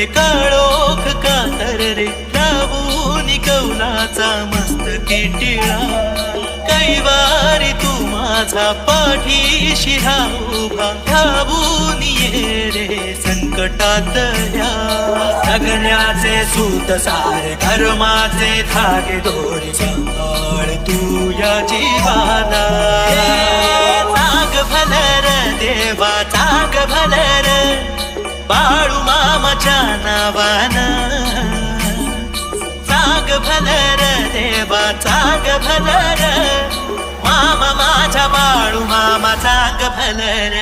वय काळोख कातर रे लावून कौलाचा मस्तकी टिळा कैवारी तू माझा पाठीशी हा उभा धावून ये रे संकटात या जगण्याचे सूत सारे धर्माचे धागे दोरी सांभाळ तू या जीवाला चांग भलर देवा चांग भलर बाळू मामाच्या नावानं चांग भलर देवा चांग भलर मामा माझा बाळू मामा चांग भलर